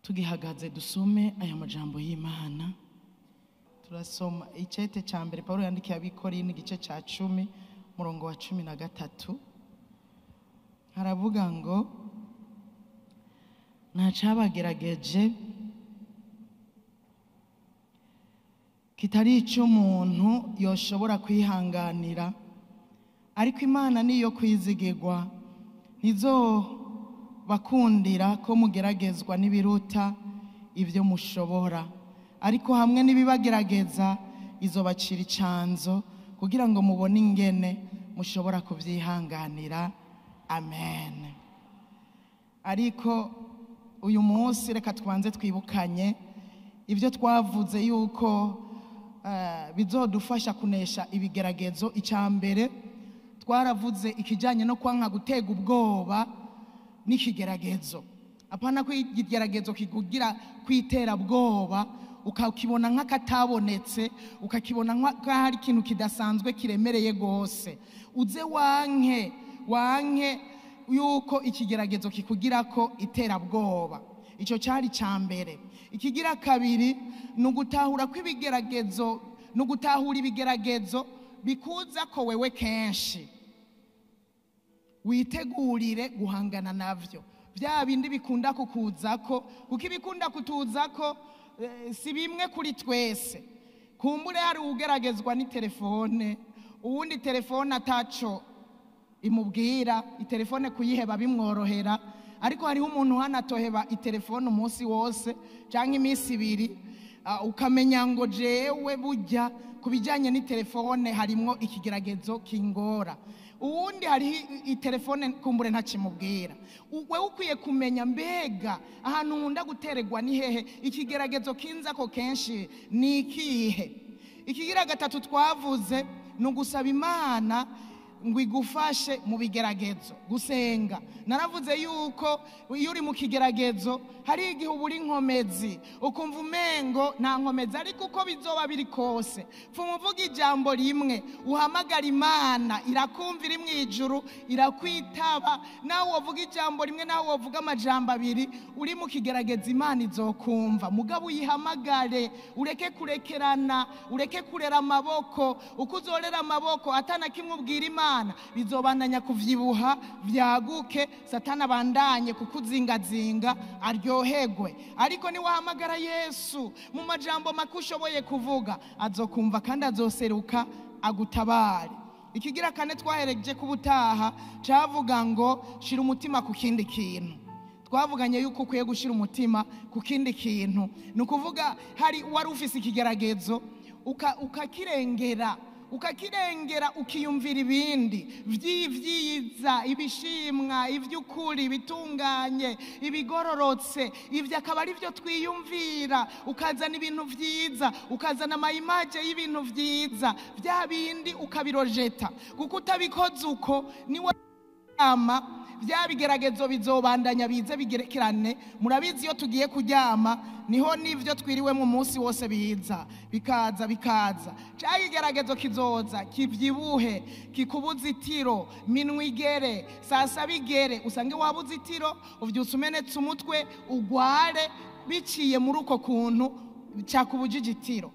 tugihagaze dusome aya majambo y'Imana. Turasoma icete ca mbere Paulo yandikiye Abikorinto igice ca 10 murongo wa 13. Haravuga ngo ntacabagerageje kitari ico umuntu yoshobora kwihanganira, ariko Imana niyo kwizigirwa, nizo bakundira ko mugeragezwa n'ibiruta ivyo mushobora, ariko hamwe n'ibibagerageza izobacira icanzo kugira ngo mubone ingene mushobora kuvyihanganira. Amen. Ariko uyu munsi reka twanze twibukanye ivyo twavuze yuko bizodufasha kunesha ibigeragezo. Icambere twaravuze ikijanye no kwanka gutega ubwoba n'ikigeragezo. Apana ko igeragezo kikugira kwitera bwoba ukakibona nk'akatabonetse, ukakibona nk'ahari ikintu kidasanzwe kiremereye gose. Uze wanke yuko ikigeragezo kikugira ko itera bwoba. Ico cari cambere. Ikigira kabiri nugutahura kw'ibigeragezo, nugutahura ibigeragezo bikuza ko wewe kenshi witegurire guhangana navyo. Vya bindi bikunda kukuzako, kuko ibikunda kutuzako si bimwe kuri twese. Kumbure hari ugeragezwa ni telefone, uwundi telefone ataco imubwira, itelefone kuyiheba bimworohera, ariko hariho umuntu hanatoheba itelefone umunsi wose canke imisi ibiri, ukamenya ngo jewe burya kubijanye ni telefone harimwo ikigeragezo kingora. Uwundi hari itelefone kumbure ntacimubwira. Wewe ukwiye kumenya mbega ahantu nkunda guteregwa ni hehe, ikigeragezo kinza ko kenshi ni ikihe. Ikigira gatatu twavuze nugusaba Imana ngo igufashe mu bigeragezo, gusenga. Naravuze yuko iyo uri mu kigeragezo hari igihe ubura inkomezi, ukumva umengo nta nkomezi, ariko uko bizoba biri kose fumuvuga ijambo rimwe, uhamagara Imana irakumva, iri mwijuru irakwitaba. Nawe wovuga ijambo rimwe, nawe wovuga amajambo abiri, uri mu kigeragezo Imana izokumva. Mugabo uyihamagare, ureke kurekerana, ureke kurera amaboko. Uko uzorera amaboko atana kimwe ubwira Imana, bizobandanya kuvyibuha vyaguke, Satana bandanye kukuzingazinga aryohegwe. Ariko ni wahamagara Yesu mu majambo makushoboye kuvuga, azokumva kandi azoseruka agutabare. Ikigira kane twahereje kubutaha cavuga ngo shira umutima ku kindi kintu. Twavuganye yuko ukwiye gushira umutima ku kindi kintu. Nukuvuga hari wari ufise ikigeragezo ukakirengera ukiyumvira ibindi vyiza, ibishimwa, ivy'ukuri, ibitunganye, ibigororotse. Ivyo akaba ari vyo twiyumvira, ukazana ibintu vyiza, ukazana amayimaje y'ibintu vyiza, vya bindi ukabirojeta. Kuko utabikoze uko niwe ama vya bigeragezo bizobandanya bize bigerekerane. Murabizi iyo tugiye kuryama niho nivyo twiriwe mu munsi wose biza bikaza. Cya igeragezo kizoza kivyibuhe, kikubuza itiro, minwe igere, sasa bigere, usange wabuze itiro, uvyusa umenetse umutwe, ugware biciye muri uko kuntu cyakubujije itiro.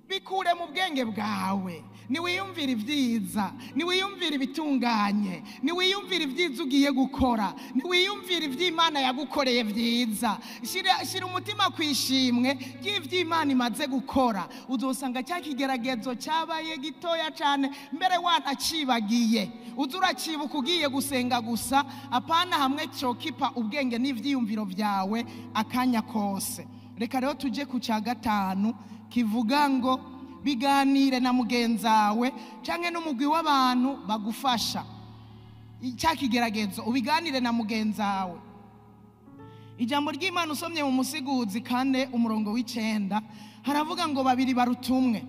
Bikure mu bwenge bwawe, niwiyumvira ivyiza, niwiyumvira ibitunganye, niwiyumvira ivyiza ugiye gukora, niwiyumvira ivy'Imana yagukoreye vyiza. Shira umutima kwishimwe ry'ivy'Imana imaze gukora. Uzosanga cya kigeragezo cyabaye gitoya cane, mbere wanacibagiye. Uzuracibuka ugiye gusenga gusa, apana hamwe cokipa ubwenge n'ivyiyumviro vyawe akanya kose. Reka rero tuje ku ca gatanu kivuga ngo biganire na mugenzawe canke n'umugwi w'abantu bagufasha. Icya kigeragezo ubiganire na mugenzawe. Ijambo ry'Imana usomye mu Musiguzi kane umurongo w'9 haravuga ngo babiri barutumwe.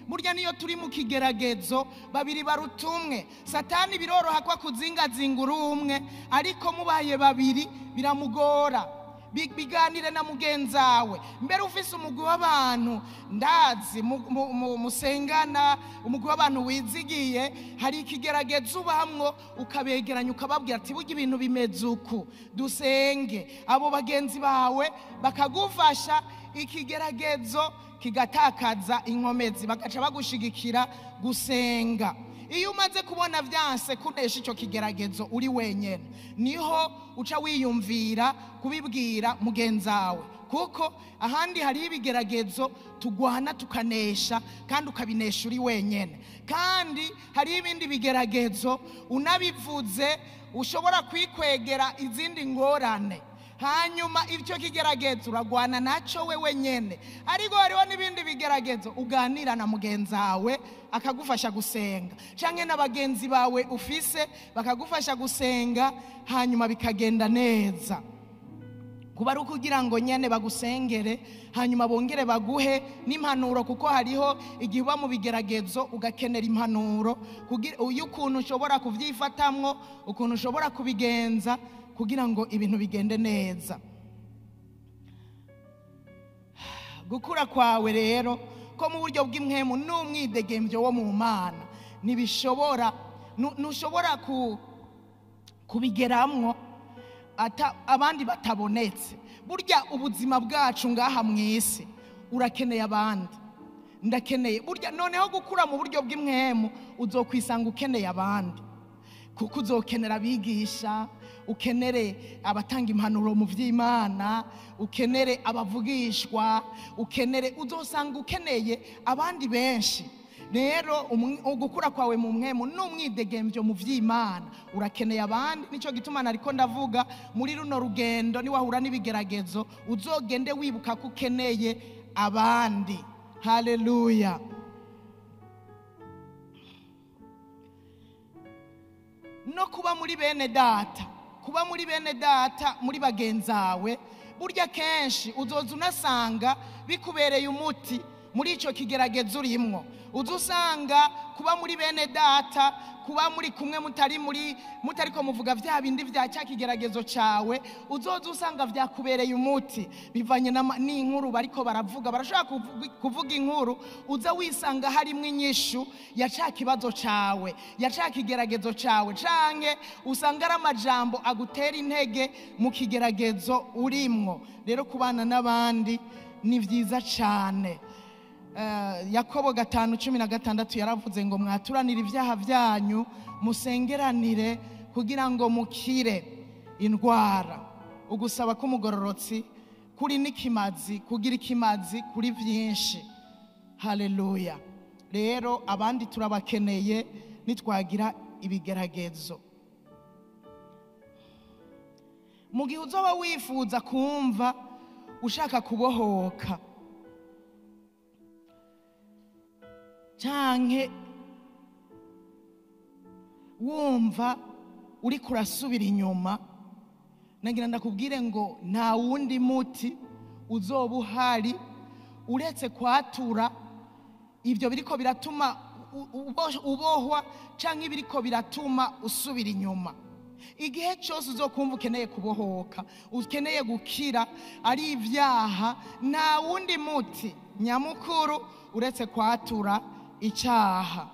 Burya niyo turi mu kigeragezo babiri barutumwe. Satani biroroha kwa kuzingazinga urumwe, ariko mubaye babiri biramugora. biganire na mugenzawe. Mbere ufise umugwi w'abantu ndazi musengana, umugwi w'abantu wizigiye, hari ikigeragezo ubamwo ukabegeranya ukababwira ati burya ibintu bimeze uku, dusenge. Abo bagenzi bawe bakagufasha, ikigeragezo kigatakaza inkomezi, bagaca bagushigikira gusenga. Iyo umaze kubona vyanse kunesha ico kigeragezo uri wenyene, niho uca wiyumvira kubibwira mugenzawe, kuko ahandi hari ibigeragezo tugwana tukanesha kandi ukabinesha uri wenyene. Kandi hari ibindi bigeragezo unabivuze ushobora kwikwegera izindi ngorane, hanyuma icyo kigeragezo uragwana naco wewe nyene. Ariko hariho n'ibindi bigeragezo uganira na mugenzawe akagufasha gusenga, canke n'abagenzi bawe ufise bakagufasha gusenga, hanyuma bikagenda neza. Kuba ari ukugira ngo nyene bagusengere, hanyuma bongere baguhe n'impanuro, kuko hariho igihe uba mu bigeragezo ugakenera impanuro y'ukuntu ushobora kuvyifatamwo, ukuntu ushobora kubigenza kugira ngo ibintu bigende neza. Gukura kwawe rero ko mu buryo bw'imwemu n'umwidegembyo wo mu Mana ntushobora kubigeramwo abandi batabonetse. Burya ubuzima bwacu ngaha mw'isi urakeneye abandi, ndakeneye. Burya noneho gukura mu buryo bw'imwemu uzokwisanga ukeneye abandi, kuko uzokenera abigisha, ukenere abatanga impanuro mu vy'Imana, ukenere abavugishwa, uzosanga ukeneye abandi benshi. Rero ugukura kwawe mu mwemu n'umwidegembyo mu vy'Imana urakeneye abandi. Nico gituma nariko ndavuga muri runo rugendo, ni wahura n'ibigeragezo uzogende wibuka ko ukeneye abandi. Haleluya. No kuba muri bene data, muri bagenzawe, burya kenshi uzoza unasanga bikubereye umuti muri ico kigeragezo urimwo. Uzusanga kuba muri bene data, kuba muri kumwe mutariko muvuga vya bindi vya cya kigeragezo cawe, uzoza usanga vyakubereye umuti bivanye n'inkuru bariko baravuga. Barashaka kuvuga inkuru, uza wisanga harimwo inyishu ya cya kibazo cawe, ya cya kigeragezo cawe, canke usanga ari amajambo agutera intege mu kigeragezo urimwo. Rero kubana n'abandi ni vyiza cane. Yakobo 5:16 yaravuze ngo mwaturanire ibyaha byanyu, musengeranire kugira ngo mukire indwara. Ugusaba k'umugororotsi kuri n'ikimazi, kugira ikimazi kuri byinshi. Haleluya. Rero abandi turabakeneye nitwagira ibigeragezo. Mu gihe uzoba wifuza kumva ushaka kubohoka, canke wumva uri kurasubira inyuma, nagira ndakubwire ngo nta wundi muti uzoba uhari uretse kwatura ibyo biriko biratuma ubohwa, canke ibiriko biratuma usubira inyuma. Igihe cyose uzokumva ukeneye kubohoka, ukeneye gukira ari ibyaha, nta wundi muti nyamukuru uretse kwatura icyaha.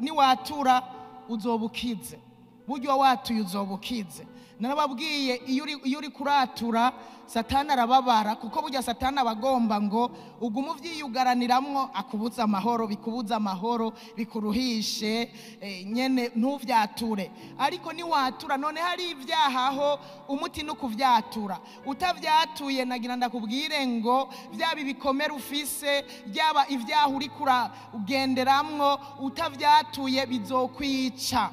Ni watura uzobukize, buryo watuye uzobukize. Narababwiye iyo uri kuratura Satani arababara, kuko burya Satani abagomba ngo ugume uvyiyugaraniramwo akubuza amahoro, bikubuza amahoro, bikuruhishe, nyene ntuvyature. Ariko ni watura, none hari ibyaha aho umuti no kuvyatura. Utavyatuye nagira ndakubwire ngo vyabi bikomera ufise, byaba ibyaha uri ugenderamwo, utavyatuye bizokwica.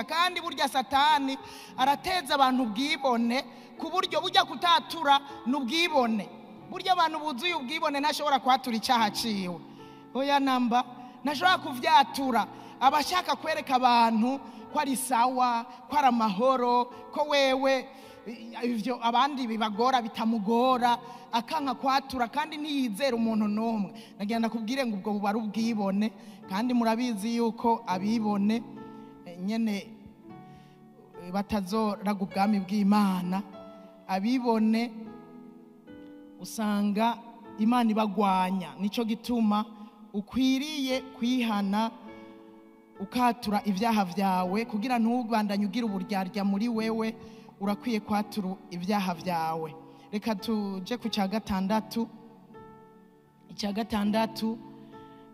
Kandi burya Satani arateza abantu ubwibone, ku buryo burya kutatura n'ubwibone. Burya abantu buzuye ubwibone ntashobora kwatura icyaha ciwe. Oya namba, ntashobora kuvyatura. Abashaka kwereka abantu ko ari sawa, ko ari amahoro, ko wewe ivyo abandi bibagora bitamugora, akanka kwatura kandi ntiyizera umuntu n'umwe. Nagenda kubwire ngo ubwo buba ari ubwibone, kandi murabizi yuko abibone nyene batazoraga ubwami bw'Imana. abibone usanga Imana ibagwanya. Nico gituma ukwiriye kwihana ukatura ibyaha byawe kugira ntubandanye ugira uburyarya muri wewe. Urakwiye kwatura ibyaha byawe. Reka tuje ku cya gatandatu. Icya gatandatu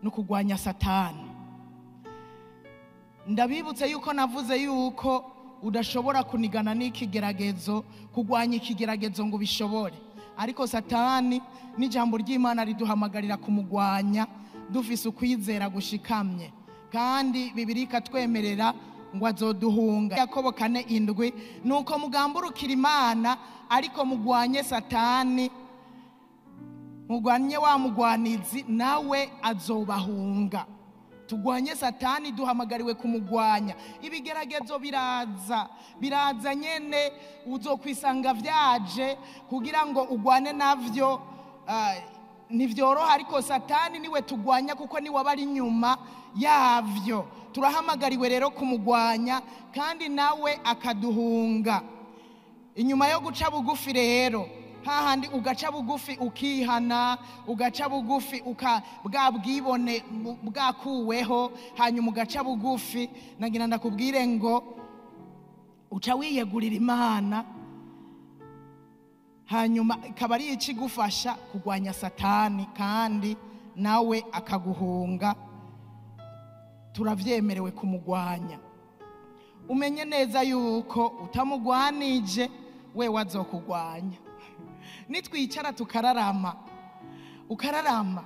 ni ukugwanya Satani. Ndabibutse yuko navuze yuko udashobora kunigana n'ikigeragezo, kugwanya ikigeragezo ngo bishobore, ariko Satani n'ijambo ry'Imana riduhamagarira kumugwanya dufise ukwizera gushikamye, kandi Bibiliya ikatwemerera ngo azoduhunga. Yakobo 4:7 nuko mugamburukira Imana ariko mugwanye Satani, mugwanye wa mugwanizi nawe azobahunga. Tugwanye Satani, duhamagariwe kumugwanya. Ibigeragezo biraza nyene, uzokwisanga vyaje kugira ngo ugwane navyo. Ntivyoroha, ariko Satani niwe tugwanya kuko niwe abari inyuma yavyo. Turahamagariwe rero kumugwanya kandi nawe akaduhunga. Inyuma yo guca bugufi rero, hahandi ugaca bugufi ukihana, ugaca bugufi bwa bwibone bwakuweho, hanyuma ugaca bugufi, nagira ndakubwire ngo uca wiyegurira Imana, hanyuma ikaba ari ikigufasha kugwanya Satani kandi nawe akaguhunga. Turavyemerewe kumugwanya. Umenye neza yuko utamugwanije we wazokugwanya. Nitwicara tukararama, ukararama,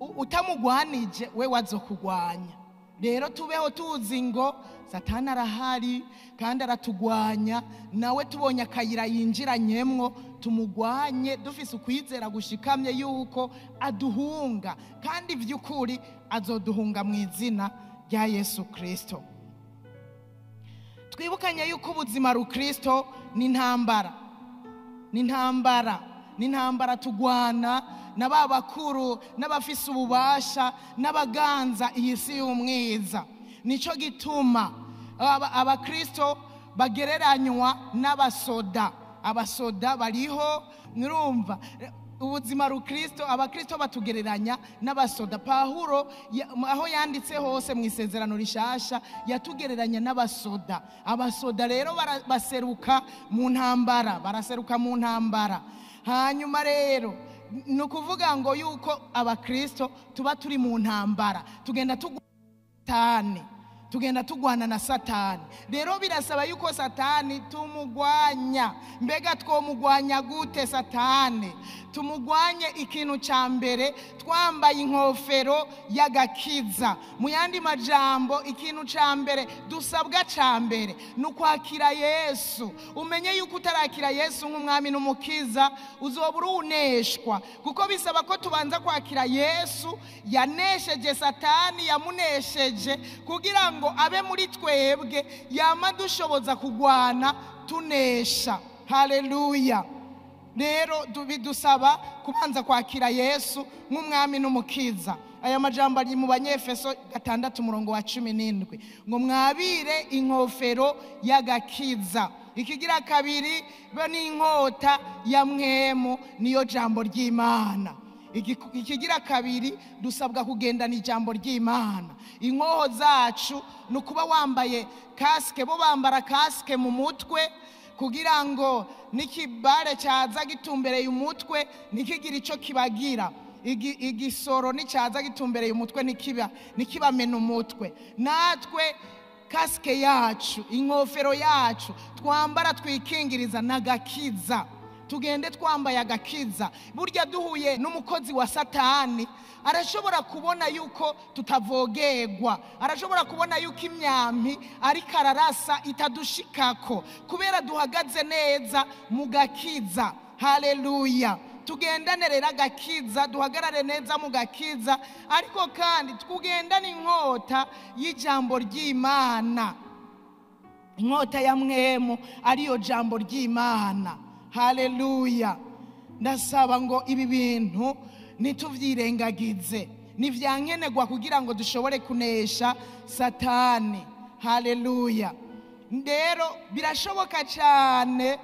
utamugwanije we wazokugwanya. Rero tubeho tuzi ngo Satani arahari kandi aratugwanya, nawe tubonye akayira yinjiranyemwo tumugwanye dufise ukwizera gushikamye yuko aduhunga, kandi vy'ukuri azoduhunga mu izina rya Yesu Kristo. Twibukanye yuko ubuzima rukristo ni intambara. Ni intambara tugwana na babakuru n'abafise ububasha n'abaganza iyi si y'umwiza. Nico gituma abakristo bagereranywa n'abasoda. Abasoda bariho, nurumva ubuzima rukristo, abakristo batugereranya n'abasoda. Pawulo aho yanditse hose mu isezerano rishasha yatugereranya n'abasoda. Abasoda rero baseruka mu ntambara, baraseruka mu ntambara. Hanyuma rero nukuvuga ngo yuko abakristo tuba turi mu ntambara, tugenda tugwana na Satani. Rero birasaba yuko Satani tumugwanya. Mbega twomugwanya gute Satani? Tumugwanye ikintu ca mbere twambaye inkofero y'agakiza. Mu yandi majambo, ikintu ca mbere dusabwa ca mbere nukwakira Yesu. Umenye yuko utarakira Yesu nk'umwami n'umukiza uzobura uneshwa, kuko bisaba ko tubanza kwakira Yesu yanesheje Satani, yamunesheje kugira ngo abe muri twebwe, yama dushoboza kugwana tunesha. Haleluya. Rero bidusaba kubanza kwakira Yesu nk'umwami n'umukiza. Aya majambo ari mu Banyefeso 6:17 ngo mwabire inkofero y'agakiza. Ikigira kabiri bo ni inkota ya mwemu, niyo jambo ry'Imana. Ikigira kabiri dusabwa kugendana ijambo ry'Imana. Inkoho zacu nukuba wambaye kaske, bo bambara kaske mu mutwe kugira ngo nikibare cyaza gitumbereye umutwe nikigira ico kibagira. Igisoro nicaza gitumbereye umutwe nikibamena umutwe. Natwe kaske yacu, inkofero yacu twambara twikingiriza n'agakiza. Tugende twambaye agakiza. Burya duhuye n'umukozi wa Satani, arashobora kubona yuko tutavogerwa, arashobora kubona yuko imyampi ariko ararasa itadushikako kubera duhagaze neza mu gakiza. Haleluya. Tugendane rero agakiza, duhagarare neza mu gakiza, ariko kandi tugendane inkota y'ijambo ry'Imana, inkota ya mwemu ariyo jambo ry'Imana. Haleluya. Ndasaba ngo ibi bintu nituvyirengagize, nivyankenegwa kugira ngo dushobore kunesha Satani. Haleluya. Ndero birashoboka cyane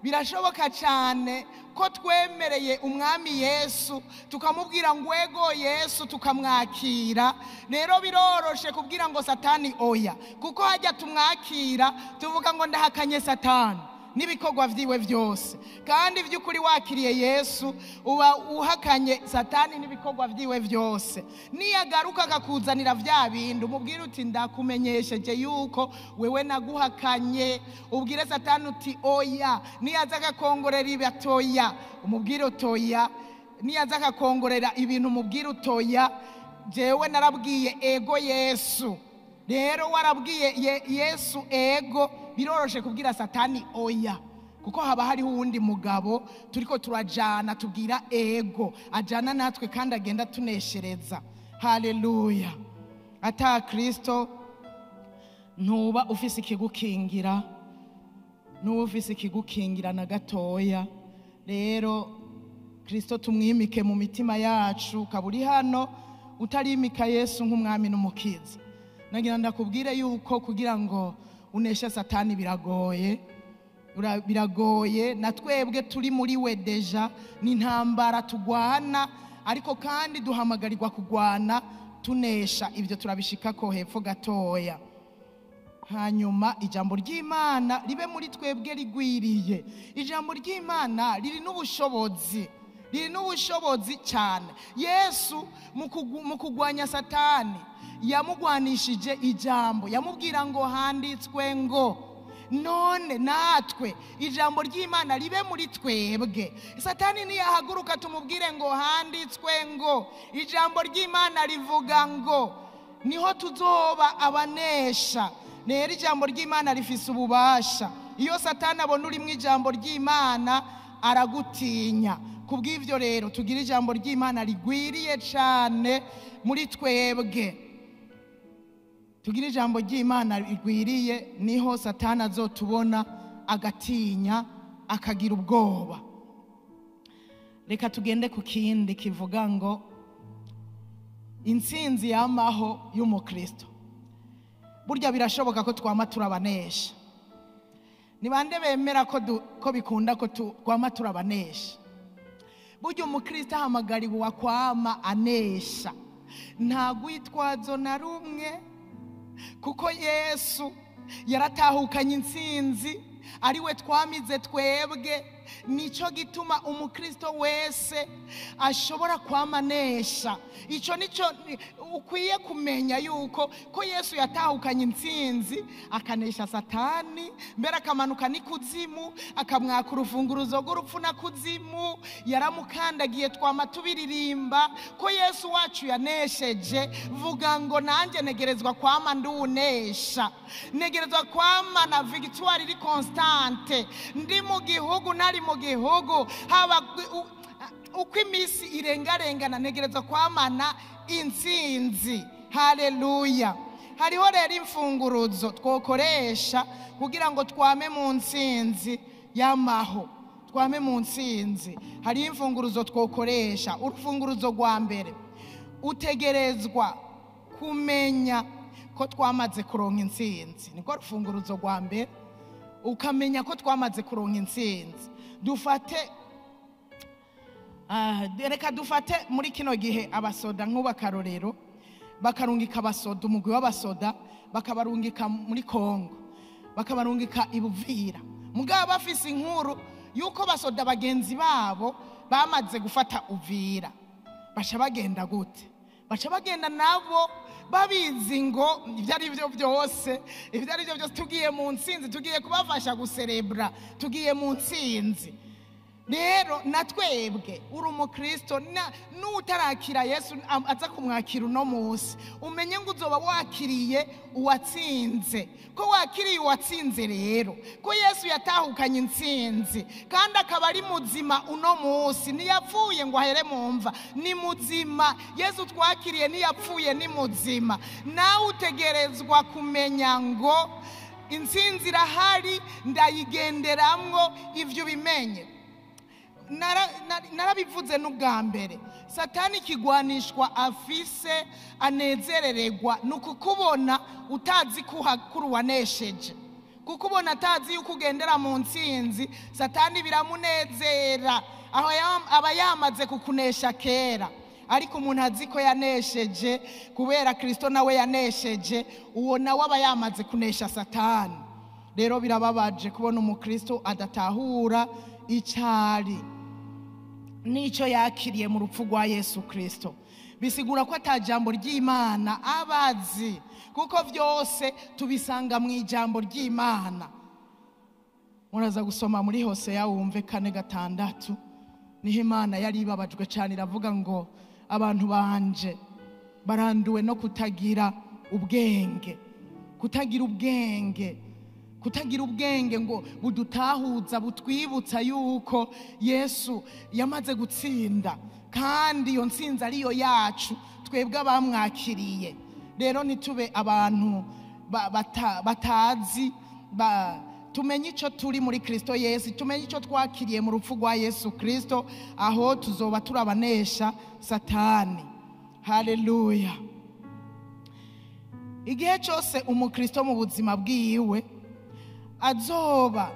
birashoboka cyane ko twemereye umwami Yesu tukamubwira ngo ego Yesu tukamwakira. Rero biroroshe kubwira ngo Satani oya, kuko hajya tumwakira tuvuga ngo ndahakanye Satani n'ibikorwa vyiwe vyose, kandi vy'ukuri wakiriye Yesu uba uhakanye Satani n'ibikorwa vyiwe vyose. Niyagaruka akakuzanira vya bindi umubwire uti ndakumenyesheje yuko wewe naguhakanye, ubwire Satani uti oya. Niyaza akakongorera ibatoya umubwire utoya, niyaza akakongorera ibintu umubwire utoya, jewe narabwiye ego Yesu. Rero warabwiye Yesu ego, biroroshe kubwira Satani oya, kuko haba hariho uwundi mugabo turiko turajana tubwira ego, ajana natwe kandi agenda tuneshereza. Haleluya. Ata Kristo ntuba ufise ikigukingira, ntuba ufise ikigukingira na gatoya. Rero Kristo tumwimike mu mitima yacu, kaburi hano utarimika Yesu nk'umwami n'umukiza. Nagira ndakubwire yuko kugira ngo unesha Satani biragoye, na twebwe turi muri we deja ni intambara tugwana, ariko kandi duhamagarirwa kugwana tunesha. Ibyo turabishika ko hepfo gatoya. Hanyuma ijambo ry'Imana ribe muri twebwe rigwiriye. Ijambo ry'Imana riri n'ubushobozi cyane. Yesu mu kugwanya Satani yamugwanishije ijambo, yamubwira ngo handitswe ngo. None natwe ijambo ry'Imana ribe muri twebwe. Satani niyahaguruka tumubwire ngo handitswe ngo, ijambo ry'Imana rivuga ngo, niho tuzoba abanesha. Rero ijambo ry'Imana rifise ububasha. Iyo Satani abona uri mu ijambo ry'Imana aragutinya. Kubw'ivyo rero tugira ijambo ry'Imana rigwiriye cyane muri twebwe. Tugira ijambo ry'Imana rigwiriye, niho Satani azotubona agatinya akagira ubwoba. Reka tugende ku kindi kivuga ngo intsinzi yamaho y'umukristo. Burya birashoboka ko twama turabanesha. Ni bande bemera ko bikunda ko twama turabanesha? Burya umukristo ahamagariwe kwama anesha, nta gwitwazo na rumwe, kuko Yesu yaratahukanye intsinzi, ari we twamize twebwe. Nico gituma umukristo wese ashobora kwamanesha. Ico nico ukwiye kumenya yuko ko Yesu yatahukanye intsinzi, akanesha Satani, mbere akamanuka n'ikuzimu, akamwaka urufunguruzo rw'urupfu na kuzimu. Yaramukandagiye twama tubiririmba ko Yesu wacu yanesheje. Vuga ngo nanjye negerezwa kwama ndunesha, negerezwa kwama na victoire iri constante. Ndi mu gihugu nari mu gihugu, haba uko imisi irengarengana negerezwa kwamana intsinzi. Haleluya. Hariho rero imfunguruzo twokoresha kugira ngo twame mu ntsinzi yamaho, twame mu ntsinzi. Hari imfunguruzo twokoresha. Urufunguruzo rwa mbere, utegerezwa kumenya ko twamaze kuronka intsinzi. Niko rufunguruzo rwa mbere, ukamenya ko twamaze kuronka intsinzi. Reka dufate muri kino gihe abasoda nk'ubakarorero, bakarungika abasoda, umugwi w'abasoda bakabarungika muri Kongo, bakabarungika ibuvira. Mugabo bafise inkuru yuko basoda bagenzi babo bamaze gufata Uvira. Baca bagenda gute? Baca bagenda nabo babizi ngo ibyo ari byo byose tugiye mu ntsinzi, tugiye kubafasha guserebra, tugiye mu ntsinzi. Rero natwebwe uri umukristo n'utarakira Yesu aza kumwakira uno munsi, umenye ngo uzoba wakiriye uwatsinze. Ko wakiriye uwatsinze rero, ko Yesu yatahukanye intsinzi kandi akaba ari muzima uno munsi, ntiyapfuye ngo ahere mu mva, ni muzima. Yesu twakiriye ntiyapfuye, ni muzima. Nawe utegerezwa kumenya ngo intsinzi irahari, ndayigenderamwo. Ivyo bimenye narabivuze n'ubwa mbere. Satani kigwanishwa afise anezerererwa nukukubona utazi kuhakuru wanesheje, kuko ubona atazi yuko ugendera mu ntsinzi, satani biramunezera, aho aba yamaze kukunesha kera. Ariko umuntu azi ko yanesheje kubera Kristo nawe yanesheje, uwo nawe aba yamaze kunesha satani. Rero birababaje kubona umukristo adatahura icari nico yakiriye mu rupfu rwa Yesu Kristo. Bisigura ko atajambo ry'Imana abazi, kuko byose tubisanga mu ijambo ry'Imana. Muraza gusoma muri Hoseya wumve 4:6, niho Imana yari ibabajwe cyane, iravuga ngo abantu banje baranduwe no kutagira ubwenge. Kutagira ubwenge ngo budutahuza, butwibutsa yuko Yesu yamaze gutsinda, kandi iyo ntsinzi ariyo yacu twebwe abamwakiriye. Rero nitube abantu batazi, tumenye icyo turi muri Kristo Yesu, tumenye icyo twakiriye mu rupfu rwa Yesu Kristo, aho tuzoba turabanesha satani. Haleluya. Igihe cyose umukristo mu buzima bwiwe azoba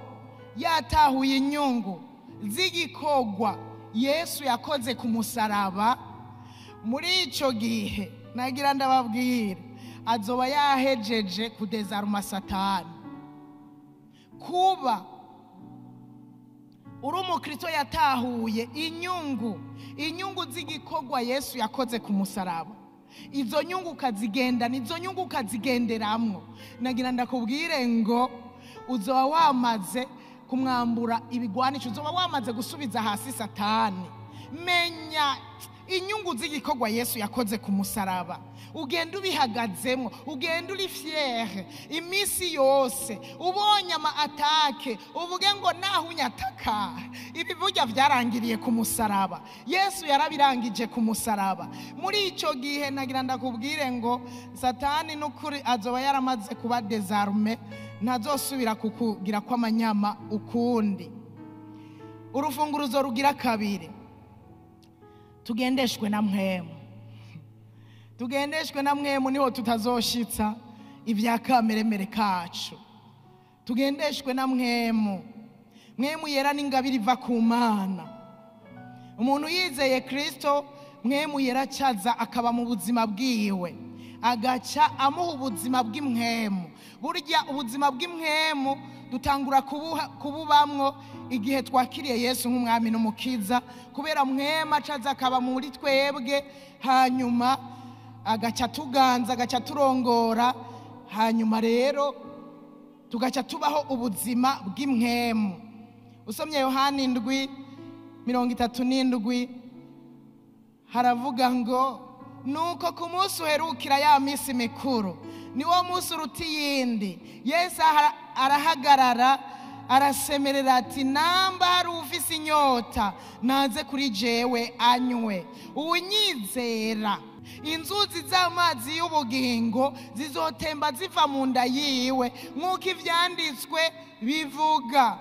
yatahuye inyungu z'igikorwa Yesu yakoze ku musaraba, muri ico gihe nagira ndababwire azoba yahejeje kudezaruma satani. Kuba uri umukristo yatahuye inyungu z'igikorwa Yesu yakoze ku musaraba, izo nyungu ukazigendana, izo nyungu ukazigenderamwo, nagira ndakubwire ngo uzoba wamaze kumwambura ibigwanisho, uzoba wamaze gusubiza hasi satani. Menya inyungu z'igikorwa Yesu yakoze ku musaraba, ugenda ubihagazemo, ugenda uri fiere imisi yose. Ubonye ama atake uvuge ngo naho unyataka, ibi burya byarangiriye ku musaraba. Yesu yarabirangije ku musaraba. Muri ico gihe nagira ndakubwire ngo satani n'ukuri azoba yaramaze kuba désarmé, ntazosubira kukugira kw'amanyama ukundi. Urufunguruzo rugira kabiri, tugendeshwe na mwemu, niho tutazoshitsa ibya kameremere kacu. Tugendeshwe na mwemu yera n'ingabire iva ku Mana. Umuntu yizeye Kristo, mwemu yera caza akaba mu buzima bwiwe, agaca amuha ubuzima bw'imwemu. Burya ubuzima bw'imwemu dutangura kububamwo igihe twakiriye Yesu nk'umwami n'umukiza, kubera mwema caza akaba muri twebwe, hanyuma agaca tuganza, agaca turongora, hanyuma rero tugaca tubaho ubuzima bw'imwemu. Usomye Yohana 7:37 haravuga ngo nuko ku munsi uherukira ya misi mikuru, niwo munsi uruta iyindi, Yesu arahagarara arasemerera ati, namba hari ufise inyota naze kuri jewe anywe. Unyizera inzuzi z'amazi y'ubugingo zizotemba ziva mu nda yiwe, nk'uko ivyanditswe bivuga.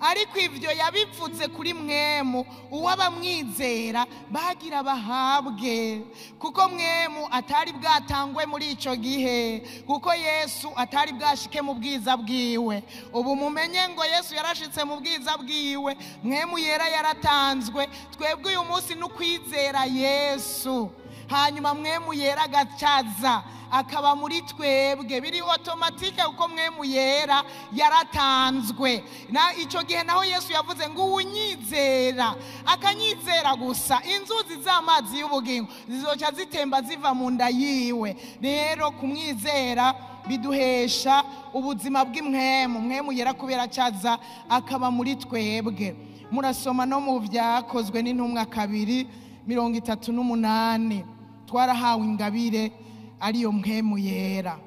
Ariko ivyo yabivuze kuri mwemu uwabamwizera bagira bahabwe, kuko mwemu atari bwatangwe muri ico gihe, kuko Yesu atari bwashike mu bwiza bwiwe. Ubu mumenye ngo Yesu yarashitse mu bwiza bwiwe, mwemu yera yaratanzwe. Twebwe uyu munsi n'ukwizera Yesu, hanyuma mwemu yera agacaza akaba muri twebwe, biri automatique kuko mwemu yera yaratanzwe. Na ico gihe naho Yesu yavuze ngo unyizera, akanyizera gusa, inzuzi z'amazi y'ubugingo zizoca zitemba ziva mu nda yiwe. Rero kumwizera biduhesha ubuzima bw'imwemu, mwemu yera kubera caza akaba muri twebwe. Murasoma no mu Vyakozwe n'Intumwa 2:38, twarahawe ingabire ariyo mwemu yera.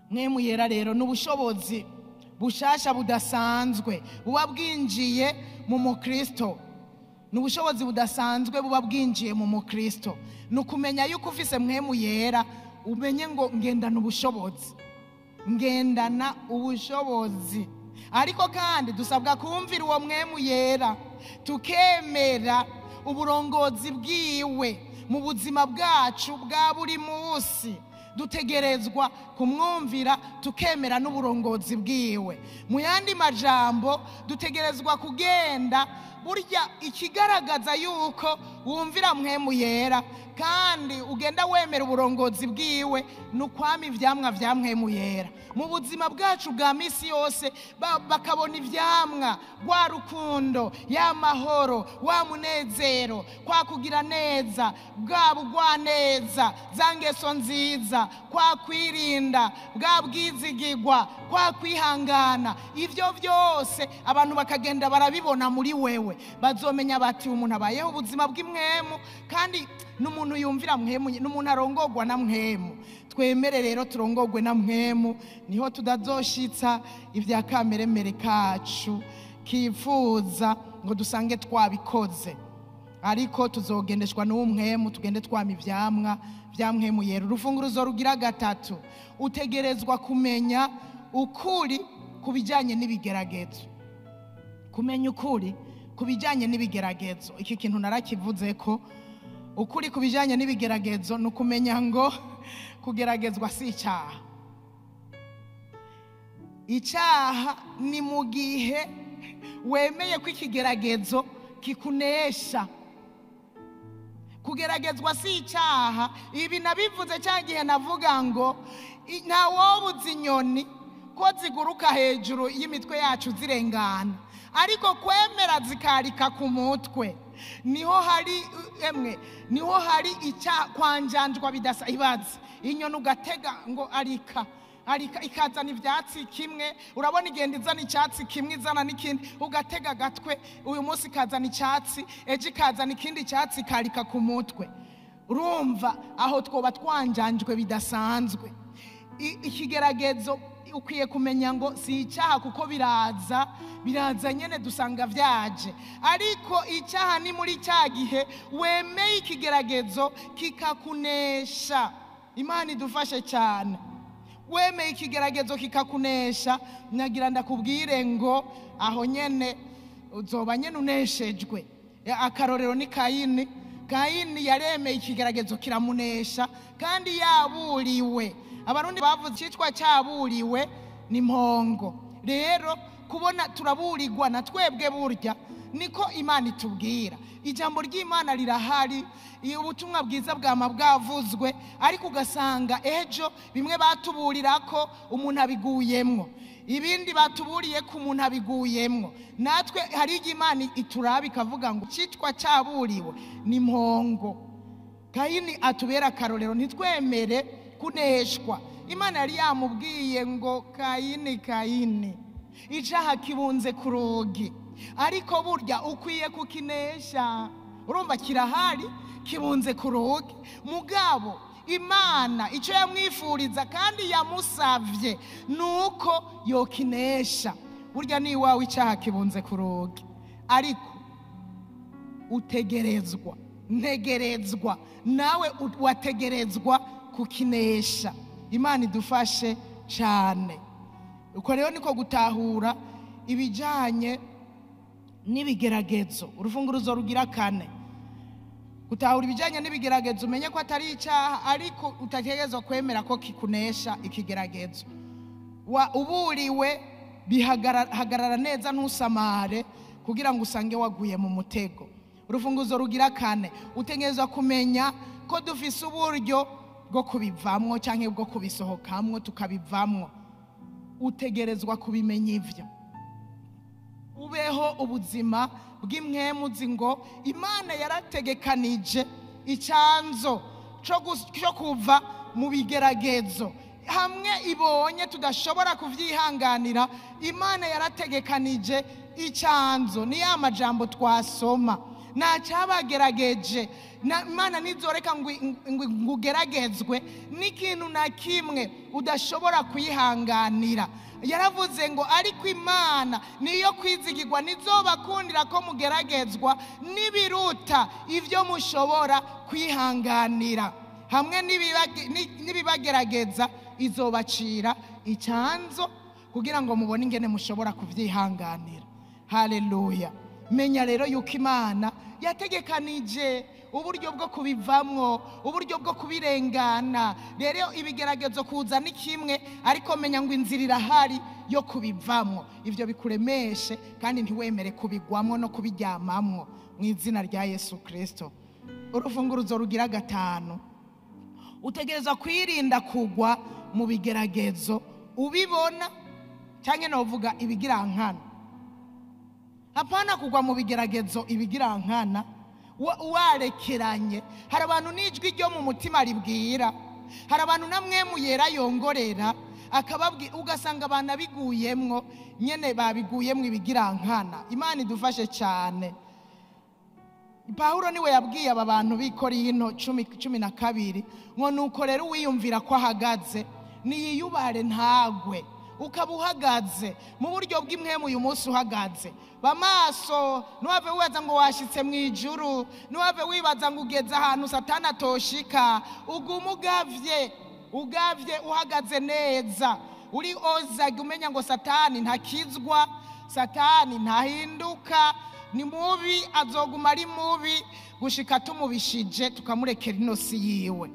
Mwemu yera rero n'ubushobozi bushasha budasanzwe buba bwinjiye mu mukristo, n'ubushobozi budasanzwe buba bwinjiye mu mukristo. Nukumenya yuko ufise mwemu yera, umenye ngo ngendana ubushobozi. Ariko kandi dusabwa kumvira uwo mwemu yera, tukemera uburongozi bwiwe mu buzima bwacu bwa buri munsi. dutegerezwa kumwumvira tukemera n'uburongozi bwiwe. Mu yandi majambo dutegerezwa kugenda, burya ikigaragaza yuko wumvira mpwemu yera kandi ugenda wemera uburongozi bwiwe nukwama ivyamwa vya mpwemu yera mu buzima bwacu bwa misi yose. Bakabona ivyamwa, rwa rukundo, ya mahoro, wa munezero, kwa kugira neza, bwa bugwa neza, za ngeso nziza, kwa kwirinda, bwa bwizigirwa, kwa kwihangana. Ivyo vyose abantu bakagenda barabibona muri wewe, bazomenya bati umuntu abayeho ubuzima bw'imwemu kandi n'umuntu yumvira mpwemu, n'umuntu arongorwa na mpwemu. Twemere rero turongorwe na mpwemu, niho tudazoshitsa ivya kameremere kacu kifuza ngo dusange twabikoze, ariko tuzogendeshwa n'uwo mpwemu, tugende twama ivyamwa vya mpwemu yera. Urufunguruzo rugira gatatu, utegerezwa kumenya ukuri kubijanye n'ibigeragezo. Kumenya ukuri kubijanye n'ibigeragezo, iki kintu narakivuze ko ukuri kubijanye n'ibigeragezo nukumenya ngo kugeragezwa si icyaha. Icyaha ni mu gihe wemeye ko ikigeragezo kikunesha. Kugeragezwa si icyaha. Ibi nabivuze cya gihe navuga ngo nta wobuza inyoni ko ziguruka hejuru y'imitwe yacu zirengana, ariko kwemera zikarika ku mutwe niho hari icya kwanjanjwa bidasa ibazi. Inyoni ugatega ngo arika ikazana ivyatsi kimwe, urabona igenda izana icyatsi kimwe izana n'ikindi, ugatega agatwe, uyu munsi ikazana icyatsi, ejo ikazana ikindi cyatsi karika ku mutwe. Urumva aho twoba twanjanjwe bidasanzwe. Ikigeragezo ukwiye kumenya ngo si icyaha kuko biraza nyene dusanga vyaje, ariko icyaha ni muri cya gihe wemeye ikigeragezo kikakunesha. Imana idufashe cyane. Wemeye ikigeragezo kikakunesha, nyagira ndakubwire ngo aho nyene uzoba nyene uneshejwe. Akarorero ni Kayini. Kayini yaremeye ikigeragezo kiramunesha kandi yaburiwe. Abarundi bavuze cyitwa cyaburiwe ni mpongo. Rero kubona turaburirwa na twebwe burya niko Imana itubwira. Ijambo ry'Imana rirahari, ubutumwa bwiza bwama bwavuzwe, ariko ugasanga ejo bimwe batuburira ko umuntu abiguyemwo, ibindi batuburiye ko umuntu abiguyemwo. Natwe hari Imana ituraba ikavuga ngo cyitwa cyaburiwe ni mpongo. Kayini atubera akarorero, ntitwemere kuneshwa. Imana yari yamubwiye ngo Kayini, icyaha kibunze ku rugi, ariko burya ukwiye kukinesha. Urumva kirahari, kibunze ku rugi, mugabo Imana icyo yamwifuriza kandi yamusavye nuko yokinesha. Burya ni wawe icyaha kibunze ku rugi, ariko ntegerezwa nawe wategerezwa kukinesha. Imana idufashe cyane. Uko rero niko gutahura ibijanye n'ibigeragezo. Urufunguruzo rugira kane, gutahura ibijanye n'ibigeragezo, umenye ko atari icyaha, ariko utategerezwa kwemera ko kikunesha ikigeragezo. Uburiwe bihagarara neza ntusamare kugira ngo usange waguye mu mutego. Urufunguzo rugira kane, utegerezwa kumenya ko dufise uburyo bwo kubivamwo canke bwo kubisohokamwo tukabivamwo. Utegerezwa kubimenya ivyo, ubeho ubuzima bw'imwemu uzi ngo Imana yarategekanije icyanzo cyo kuva mu bigeragezo. Hamwe ibonye tudashobora kuvyihanganira, Imana yarategekanije icyanzo. Ni ya majambo twasoma, nta cyabagerageje. Imana nizoreka ngo ugeragezwe n'ikintu na kimwe udashobora kwihanganira. Yaravuze ngo ariko Imana niyo kwizigirwa, nizobakundira ko mugeragezwa n'ibiruta ivyo mushobora kwihanganira. Hamwe n'ibibagerageza izobacira icyanzo kugira ngo mubone ingene mushobora kuvyihanganira. Haleluya. Menya rero yuko Imana yategekanije uburyo bwo kubivamwo, uburyo bwo kubirengana. Rero ibigeragezo kuza ni kimwe, ariko menya ngo inzira irahari yo kubivamwo. Ivyo bikuremeshe kandi ntiwemere kubigwamwo no kubiryamamwo mu izina rya Yesu Kristo. Urufunguruzo rugira 5, utegereza kwirinda kugwa mu bigeragezo ubibona, cyangwa novuga ibigirankana. Hapana kugwa mu bigeragezo ibigirankana warekeranye. Hari abantu n'ijwi ryo mu mutima ribwira, hari abantu namwe muyera yongorera akababwira, ugasanga abantu biguyemwo nyene babiguyemwo ibigirankana. Imana idufashe cyane. Paulo niwe yabwiye aba bantu b'Ikorinto 10:12 ngo nuko rero wiyumvira ko ahagaze niyiyubare ntagwe. Ukaba uhagaze mu buryo bw'imwemu uyu munsi uhagaze, bamaso ntuhave wibaza ngo washitse mu ijuru, ntuhave wibaza ngo ugeze ahantu Satani atoshika. Uguma ugavye uhagaze neza, uri ozaga umenya ngo Satani ntakizwa, Satani ntahinduka, ni mubi, azoguma ari mubi gushika tumubishije tukamurekera inosi yiwe.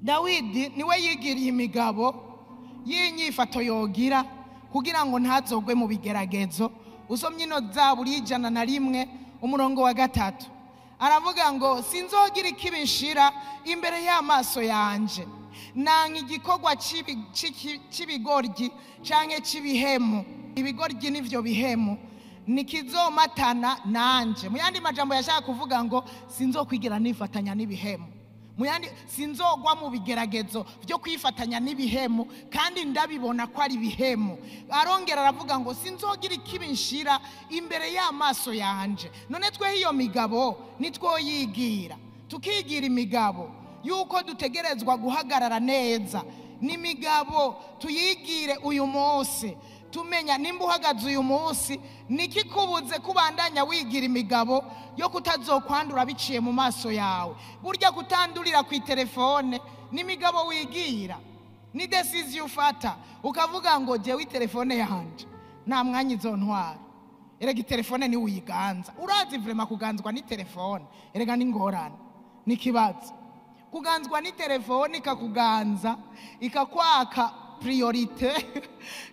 Dawidi niwe yigiriye imigabo y'inyifato yogira kugira ngo ntazogwe mu bigeragezo. Usomye ino Zaburi 101 umurongo wa 3, aravuga ngo sinzogira ikibinshira imbere y'amaso yanje, nanka igikorwa c'ibigoryi canke c'ibihemu. Ibigoryi nivyo bihemu nikizomatana nanje. Mu yandi majambo yashaka kuvuga ngo sinzokwigira nifatanya n'ibihemu, mu yandi sinzogwa mu bigeragezo byo kwifatanya n'ibihemu kandi ndabibona ko ari bihemu. Arongera aravuga ngo sinzogira ikibinshira imbere y'amaso yanje. None twe hiyo migabo nitwoyigira, tukigira imigabo yuko dutegerezwa guhagarara neza. Ni migabo tuyigire uyu munsi, tumenya nimba uhagaze uyu munsi nikikubuze kubandanya wigira imigabo yo kutazokwandura biciye mu maso yawe. Burya kutandurira ku telefone ni migabo wigira, ni decision ufata ukavuga ngo jewe telefone yanje nta mwanya izontwara. Erega telefone ni uyiganza. Urazi vrema kuganzwa ni telefone, erega ni ngorane, ni kibazo. Kuganzwa ni telefone ikakuganza, ikakwaka priorite,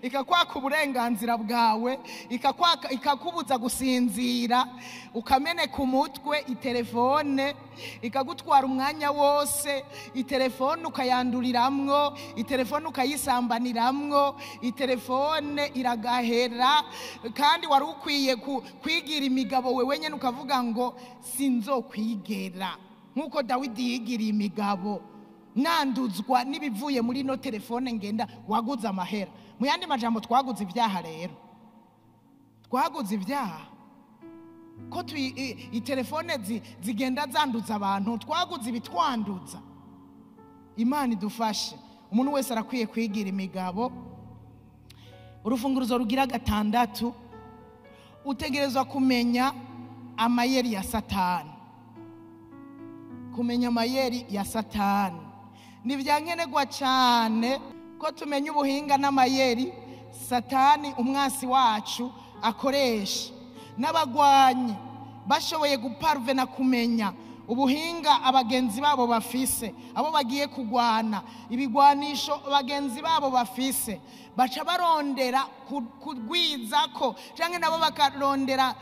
ikakwaka uburenganzira bwawe, ikakubuza gusinzira, ukamene ku mutwe itelefone, ikagutwara umwanya wose. Itelefone ukayanduriramwo, itelefone ukayisambaniramwo, itelefone iragahera. Kandi wari ukwiye kwigira imigabo wewe nyene ukavuga ngo sinzokwigera, nkuko Dawidi yigiriye imigabo. Nanduzwa nibivuye muri no telefone ngenda waguze amahera. Mu yandi majambo twaguze ibyaha. Rero twaguze ibyaha ko telefone zigenda zanduza abantu, twaguze ibitwanduza. Imana idufashe. Umuntu wese arakwiye kwigira imigabo. Urufunguruzo rugira 6, utegerezwa kumenya amayeri ya Satani. Kumenya amayeri ya Satani nivyankenerwa cyane ko tumenya ubuhinga n'amayeri Satani umwasi wacu akoresha. N'abagwanyi bashoboye guparvena kumenya ubuhinga abagenzi babo bafise, abo bagiye kugwana, ibigwanisho abagenzi babo bafise, baca barondera kugwizako canke nabo bakarondera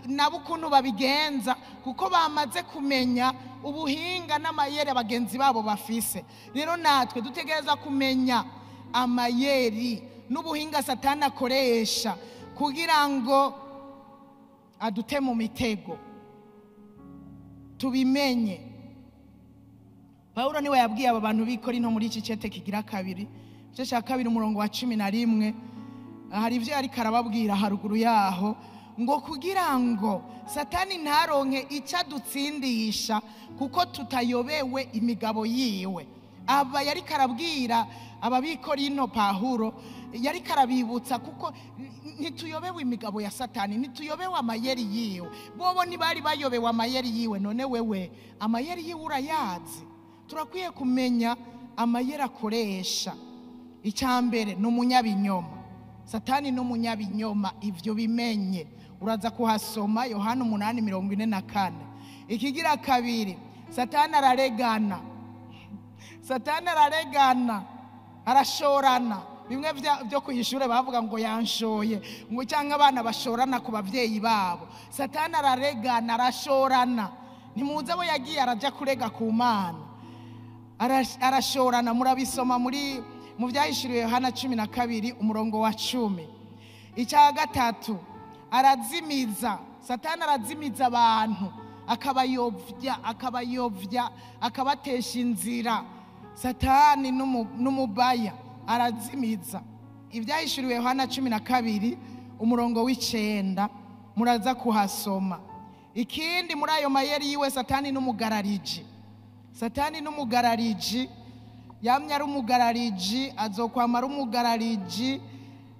nabo ukuntu babigenza, kuko bamaze kumenya ubuhinga n'amayeri abagenzi babo bafise. Rero natwe dutegereza kumenya amayeri n'ubuhinga Satani akoresha kugira ngo adute mu mitego, tubimenye. Paulo niwe yabwiye aba bantu b'Ikorinto muri iki cete kigira 2, cyo cya 2 umurongo wa 11. Hari ivyo yari karababwira haruguru yaho ngo kugira ngo Satani ntaronke icadutsindisha kuko tutayobewe imigabo yiwe. Aba yari karabwira aba b'Ikorinto Paulo yari karabibutsa kuko ntituyobewe imigabo ya Satani, ntituyobewe amayeri yiwe. Bobo ntibari bayobewe amayeri yiwe. None wewe amayeri yiwe urayazi? Turakwiye kumenya amayeri akoresha. Icyambere ni umunyabinyoma. Satani ni umunyabinyoma, ivyo bimenye. Uraza kuhasoma Yohana 8:44. ikigira kabiri, satani araregana. Satani araregana, arashorana. Bimwe byo kuyishure bavuga ngo yanshoye, ngo cyangwa abana bashorana ku bavyeyi babo. Satani araregana, arashorana. Ntimuze abo yagiye araja kurega ku Mana. Arashorana, murabisoma mu byahishuriwe Yohana 12 umurongo wa 10. Icya gatatu, arazimiza. Satani arazimiza abantu, akabayovya, akabatesha inzira. Satani n'umubaya arazimiza. Ibyahishuriwe Yohana 12 umurongo w'9 muraza kuhasoma. Ikindi muri ayo mayeri yiwe, satani n'umugarariji. Satani n'umugarariji, yamye ari umugarariji, azokwamara umugarariji,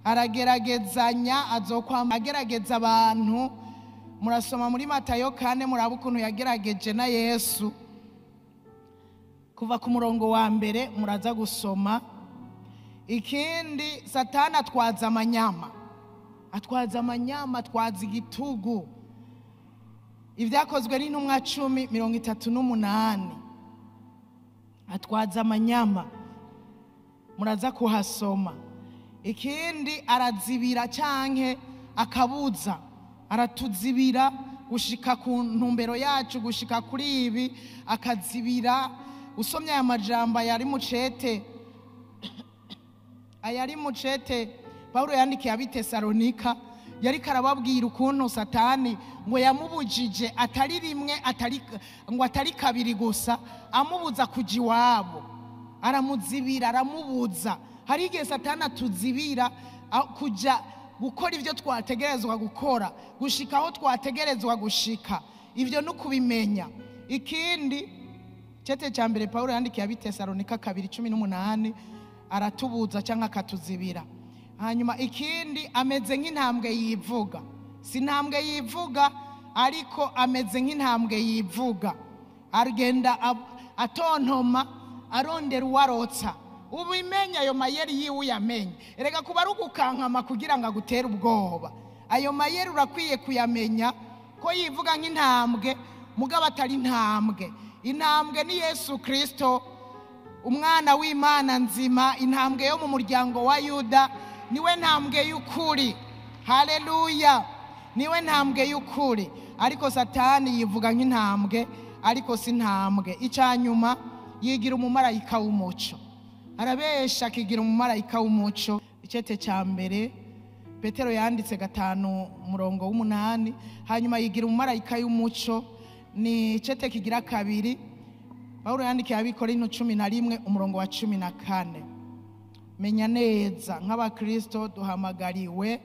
arageragezanya, azokwamara agerageza abantu. Murasoma muri Matayo 4 muraba ukuntu yagerageje na Yesu. Kuva ku murongo wa mbere muraza gusoma. Ikindi, satani atwaza amanyama, atwaza igitugu. Ibyakozwe n'intumwa 10:38, atwaza amanyama, muraza kuhasoma. Ikindi, arazibira canke akabuza, aratuzibira gushika ku ntumbero yacu, gushika kuri ibi akazibira. Usomye aya majambo yari mu cete Paulo yandikiye ab'Itesalonika, yari karababwira ukuntu satani ngo yamubujije atari rimwe, atari kabiri gusa, amubuza kuja iwabo, aramuzibira, aramubuza. Hari igihe satani atuzibira kuja gukora ibyo twategerezwa gukora, gushika aho twategerezwa gushika. Ivyo nukubimenya. Ikindi, cete cya mbere Paulo yandikiye ab'Itesalonika 2:18, aratubuza cyangwa akatuzibira. Hanyuma ikindi, ameze nk'intambwe yivuga. Si intambwe yivuga, ariko ameze nk'intambwe yivuga. Aragenda atontoma, arondera uwarotsa. Ubimenya ayo mayeri yiwe uyamenye. Erega kuba ari ugukankama kugira ngo agutere ubwoba. Ayo mayeri urakwiye kuyamenya ko yivuga nk'intambwe, mugabo atari intambwe. Intambwe ni Yesu Kristo, umwana w'Imana nzima, intambwe yo mu muryango wa Yuda. Niwe ntambwe y'ukuri. Haleluya, niwe ntambwe y'ukuri. Ariko satani yivuga nk'intambwe, ariko si intambwe. Icyanyuma, yigira umumarayika w'umuco. Arabesha akigira umumarayika w'umuco. Icete cya mbere Petero yanditse 5:8. Hanyuma yigira umumarayika w'umuco. Ni icete kigira kabiri Paulo yandikiye ab'Ikorinto 11 umurongo wa 14. Menya neza, nk'abakristo duhamagariwe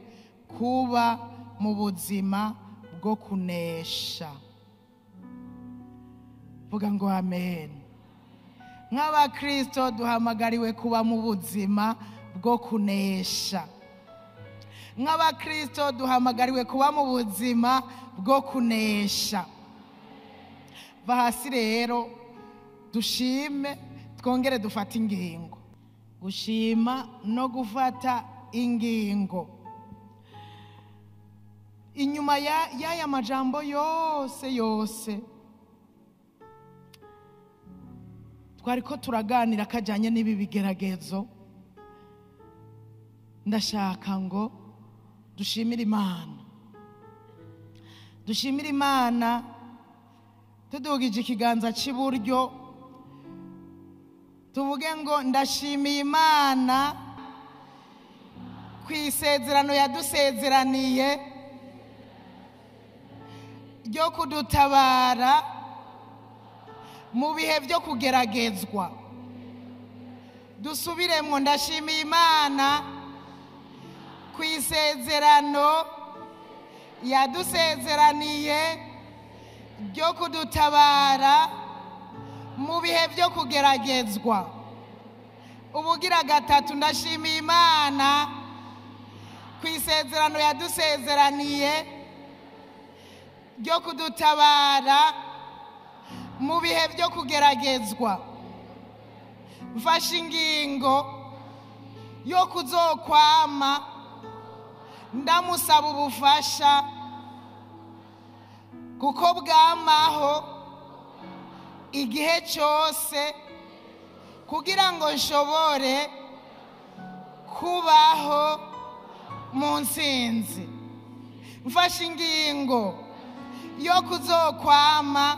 kuba mu buzima bwo kunesha. Vuga ngo amen. Nk'abakristo duhamagariwe kuba mu buzima bwo kunesha. Nk'abakristo duhamagariwe kuba mu buzima bwo kunesha. Bahasi rero dushime, twongere dufata ingingo. Gushima no gufata ingingo. Inyuma y'aya majambo yose twariko turaganira kajanye n'ibi bigeragezo, ndashaka ngo dushimire Imana. Dushimire Imana tudugije ikiganza cy'iburyo, tuvuge ngo ndashimiye Imana ku isezerano yadusezeraniye ryo kudutabara mu bihe byo kugeragezwa. Dusubiremo, ndashimiye Imana ku isezerano yadusezeraniye ryo kudutabara mu bihe byo kugeragezwa. Ubugira gatatu, ndashimiye Imana ku isezerano yadusezeraniye ryo kudutabara mu bihe byo kugeragezwa. Mfashe ingingo yo kuzokwama ndamusaba ubufasha, kuko bwamaho igihe cyose kugira ngo nshobore kubaho mu ntsinzi. Mfashe ingingo yo kuzokwama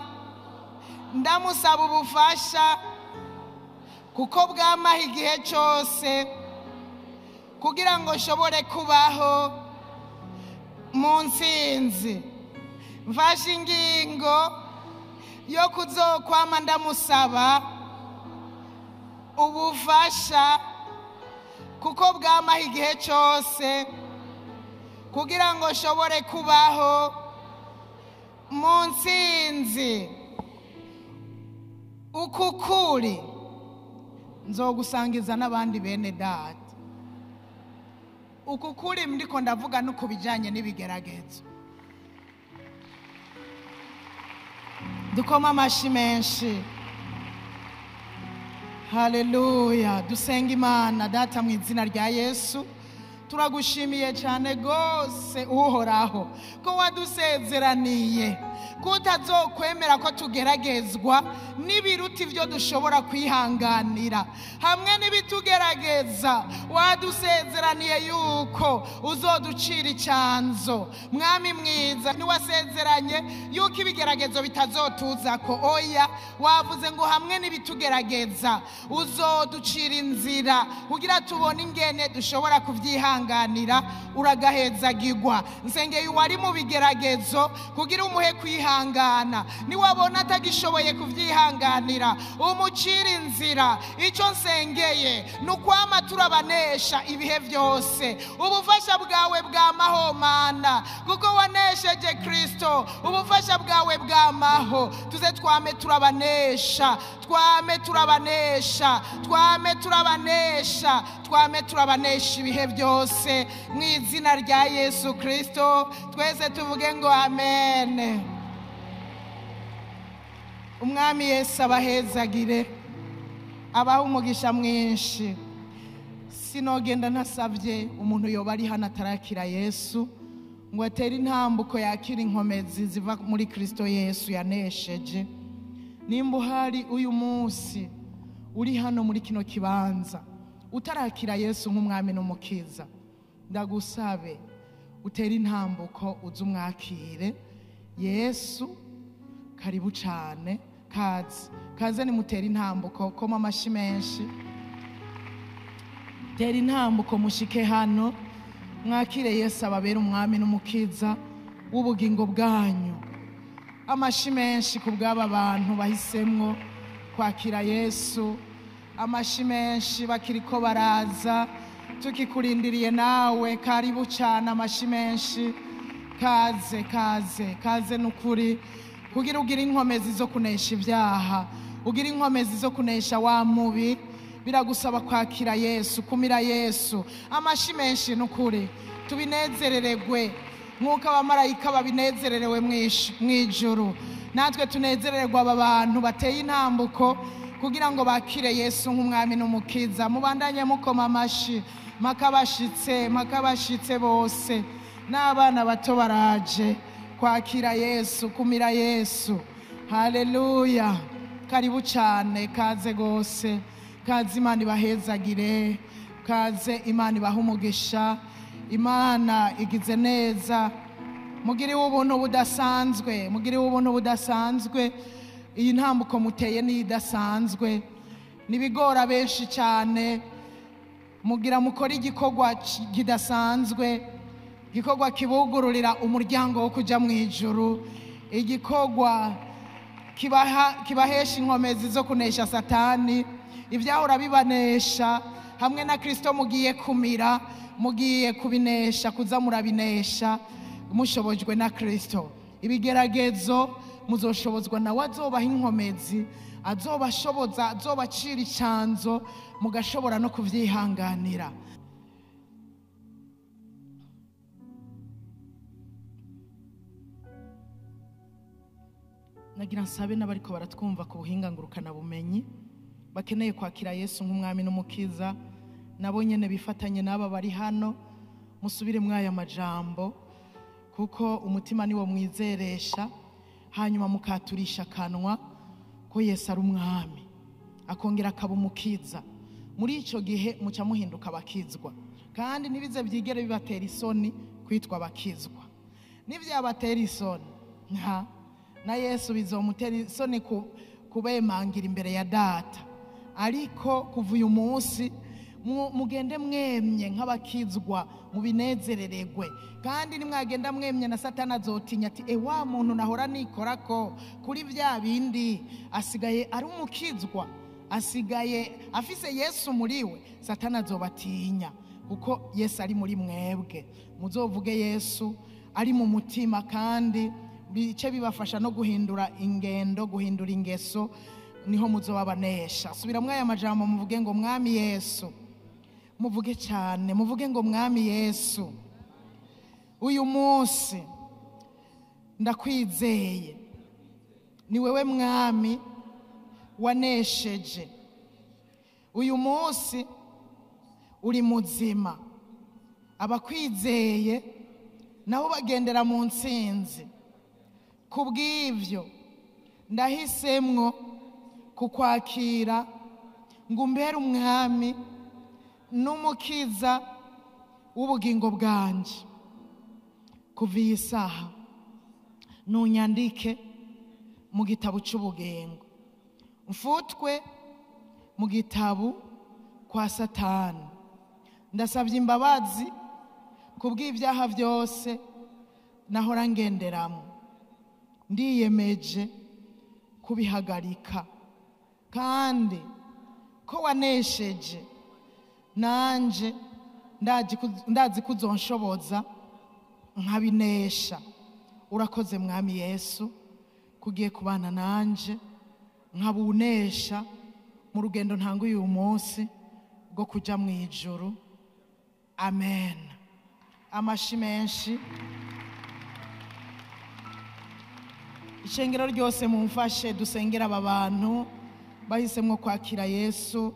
ndamusaba ubufasha kuko bwamaho igihe cyose kugira ngo nshobore kubaho mu ntsinzi. Mfashe ingingo yo kuzokwama ndamusaba ubufasha kuko bwamaho igihe cyose kugira ngo nshobore kubaho mu ntsinzi. Uku kuri nzogusangiza n'abandi bene data. Uku kuri ndiko ndavuga no kubijanye n'ibigeragezo. Dukoma amashi menshi. Haleluya. Dusenga Imana. Data mu izina rya Yesu, turagushimiye cyane gose uhoraho ko wadusezeraniye ko utazokwemera ko tugeragezwa n'ibiruta ibyo dushobora kwihanganira. Hamwe n'ibitugerageza wadusezeraniye yuko uzoducira icyanzo. Mwami mwiza, niwasezeranye yuko ibigeragezo bitazotuza ko oya, wavuze ngo hamwe n'ibitugerageza uzoducira inzira kugira tubone ingene dushobora kubyihanganira. Uragahezagirwa. Nsengeye uwari mu bigeragezo kugira umuhe kwihangana. Niwabona atagishoboye kubyihanganira umucira inzira. Icyo nsengeye nukwama turabanesha ibihe byose. Ubufasha bwawe bwamaho Mana, kuko wanesheje Kristo. Ubufasha bwawe bwamaho. Tuze twame turabanesha, twame turabanesha, twame turabanesha, twame turabanesha ibihe byose mu izina rya Yesu Kristo. Twese tuvuge ngo amen. Umwami Yesu abahezagire, abaha umugisha mwinshi. Sinogenda ntasabye umuntu yoba ari hano atarakira Yesu ngo atere intambuko yakira inkomezi ziva muri Kristo Yesu yanesheje. Nimba uhari uyu munsi uri hano muri kino kibanza utarakira Yesu nk'umwami n'umukiza, ndagusabe utere intambuko uze umwakire Yesu. Karibu cyane, kaze nimutere intambuko. Koma amashi menshi, tera intambuko mushike hano mwakire Yesu ababera umwami n'umukiza w'ubugingo bwanyu. Amashi menshi ku bw'aba bantu bahisemwo kwakira Yesu. Amashi menshi bakiriko baraza tukikurindiriye nawe. Karibu cyane, amashi menshi. Kaze nukuri kugira ugira inkomezi zo kunesha ibyaha, ugira inkomezi zo kunesha wa mubi. Biragusaba kwakira Yesu, kumira Yesu. Amashi menshi nukuri tubinezereregwe nk'uko abamarayika babinezererewe mw'ijuru. Natwe tunezererwa aba bantu bateye intambuko kugira ngo bakire Yesu nk'umwami n'umukiza. Mubandanye mukoma amashi. Makabashitse bose n'abana bato baraje kwakira Yesu, kumira Yesu. Haleluya. Karibu cyane, kaze gose. Kaze, Imana ibahezagire. Kaze, Imana ibaha umugisha. Imana igize neza. Mugire ubuntu budasanzwe, mugire ubuntu budasanzwe. Iyi ntambuko muteye ni idasanzwe, nibigora benshi cyane. Mugira mukora igikorwa kidasanzwe, igikorwa kibugururira umuryango wo kuja mu ijuru, igikorwa kibahesha inkomezi zo kunesha Satani. Ibyahora bibanesha hamwe na Kristo mugiye kumira, mugiye kubinesha, kuza murabinesha mushobojwe na Kristo. Ibigeragezo muzoshobozwa nawe, azobaha inkomezi, azobashoboza, azobacira icyanzo, mugashobora no kubyihanganira. Nagira nsabe n'abariko baratwumva ku buhinga ngurukana bumenyi bakeneye kwakira Yesu nk'umwami n'umukiza, nabo nyene bifatanye n'aba bari hano, musubire mwaya majambo kuko umutima niwo mwizeresha, hanyuma mukaturisha kanwa ko Yesu ari umwami akongera akaba umukiza, muri icyo gihe muca muhinduka abakizwa, kandi ntibize byigere bibatera isoni kwitwa abakizwa. Nivyabatera isoni na Yesu bizomutera isoni kubemangira imbere ya Data, ariko kuva uyu munsi mugende mwemye nk'abakizwa, mubinezerererwe, kandi nimwagenda mwemye na Satani azotinya ati wa muntu nahora nikora ko kuri bya bindi asigaye ari umukizwa, asigaye afise Yesu muriwe. Satani azobatinya kuko Yesu ari muri mwebwe. Muzovuge Yesu ari mu mutima, kandi bice bibafasha no guhindura ingendo, guhindura ingeso, niho muzobabanesha. Subiramwe aya majambo, muvuge ngo Mwami Yesu. Muvuge cyane, muvuge ngo Mwami Yesu, uyu munsi ndakwizeye, ni wewe Mwami wanesheje. Uyu munsi uri muzima, abakwizeye nabo bagendera mu ntsinzi. Kubw'ivyo ndahisemwo kukwakira ngo umbere umwami n'umukiza w'ubugingo bwanje. Kuva iyi saha nunyandike mu gitabo cy'ubugingo, mfutwe mu gitabo kwa Satani. Ndasabye imbabazi kubw'ibyaha byose nahora ngenderamo, ndiyemeje kubihagarika, kandi ko wanesheje nanje ndazi kuzonshoboza nkabinesha. Urakoze Mwami Yesu, kugiye kubana nanje nkabunesha mu rugendo ntanguye uyu munsi rwo kuja mu ijuru. Amen. Amashi menshi. Ishengero ryose mumfashe dusengera aba bantu bahisemwo kwakira Yesu.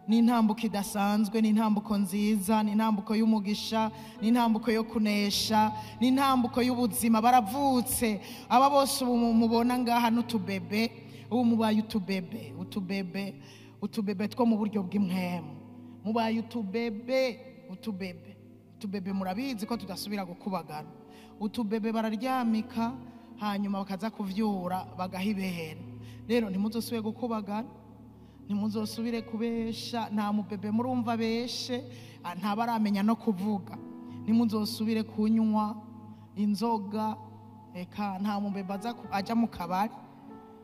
Ni intambuko idasanzwe, ni intambuko nziza, ni intambuko y'umugisha, ni intambuko yo kunesha, ni intambuko y'ubuzima. Baravutse aba bose ubu mubona ngaha n'utubebe, ubu mubaye utubebe two mu buryo bw'impwemu, mubaye utubebe murabizi ko tudasubira gukubagana. Utubebe bararyamika hanyuma bakaza kuvyura bagahibera. Rero ntimuzosubire gukubagana, ntimuzosubire kubesha. Nta mubebe murumva beshe ntabaramenya no kuvuga. Ntimuzosubire kunywa inzoga, eka nta mubebe aja mu kabari.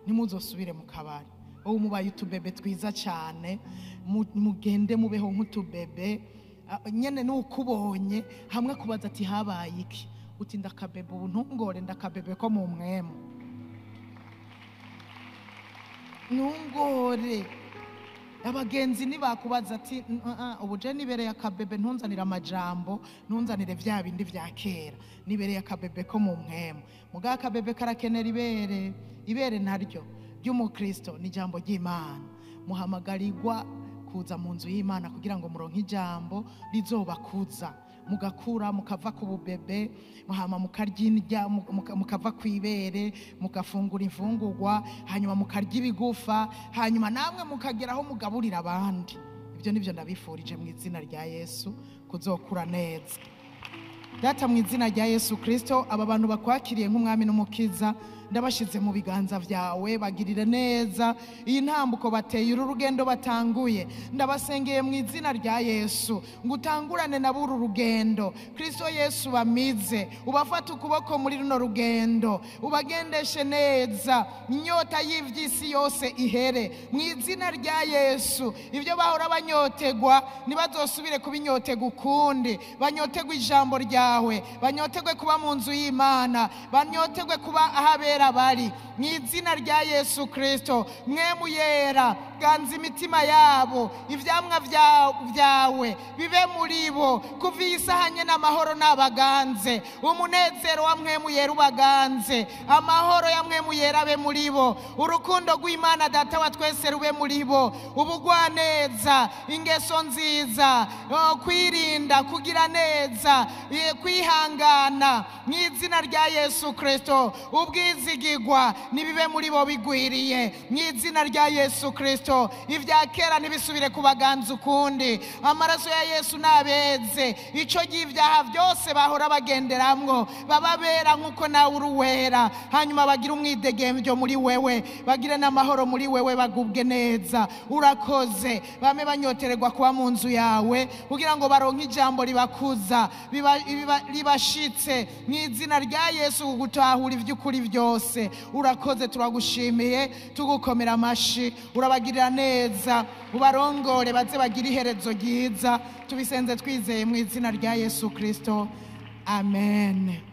Ntimuzosubire mu kabari. Ubu mubaye utubebe twiza cyane, mugende mubeho nk'utubebe. Nyene n'ukubonye hamwe kubaza ati habaye iki, uti ndakabebe ubu ntungore, ndakabebe ko mu mwemu, ntungore. Abagenzi nibakubaza ati ubu je nibereye akabebe, ntunzanire amajambo, ntunzanire vya bindi vya kera, nibereye akabebe ko mu mwemu. Muga akabebe karakenera ibere naryo ry'umukristo ni ijambo ry'Imana. Muhamagarirwa kuza mu nzu y'Imana kugira ngo muronke ijambo rizobakuza, mugakura mukava ku bubebe, muhama mukarya, mukava kwibere, mugafungura imfungurwa, hanyuma mukarya ibigufa, hanyuma namwe mukageraho mugaburira abandi. Ibyo nibyo ndabifurije mu izina rya Yesu, kuzokura neza. Data, mu izina rya Yesu Kristo, aba bantu bakwakiriye nk'umwami n'umukiza, ndabashize mu biganza vyawe. Bagirire neza iyi ntambuko bateye, uru rugendo batanguye. Ndabasengeye mu izina rya Yesu ngo utangurane nabo uru rugendo. Kristo Yesu bamize, ubafata ukuboko muri runo rugendo, ubagendeshe neza, inyota y'ivy'isi yose ihere mu izina rya Yesu. Ibyo bahora banyotegwa ntibazosubire kubinyotegwa ukundi. Banyotegwe ijambo ryawe, banyotegwe kuba mu nzu y'Imana, banyotegwe kuba ahabera bari mu izina rya Yesu Kristo. Mwemu yera, ganza imitima yabo, ivyamwa vyawe bibe muri bo. Kuva iyi saha nyene amahoro nabaganze, umunezero wa mwemu yera ubaganze, amahoro ya mwemu yera abe muri bo, urukundo rw'Imana Data wa twese rube muri bo, ubugwaneza, ingeso nziza, kwirinda, kugira neza, kwihangana mu izina rya Yesu Kristo. Ubwiza kwizigirwa nibibe muri bo bigwiriye mu izina rya Yesu Kristo. Ibya kera ntibisubire kubaganza ukundi. Amaraso ya Yesu nabeze ico y'ivyaha byose bahora bagenderamwo bababera nkuko nawe uruwera, hanyuma bagira umwidegembyo muri wewe, bagire n'amahoro muri wewe, bagubwe neza. Urakoze. Bame banyotererwa kuba mu nzu yawe kugira ngo baronke ijambo ribakuza ribashitse mu izina rya Yesu, kugutahura ivy'ukuri byose. Urakoze, turagushimiye, tugukomera amashi. Urabagirira neza, ubarongore baze bagira iherezo ryiza. Tubisenze twizeye mu izina rya Yesu Kristo. Amen.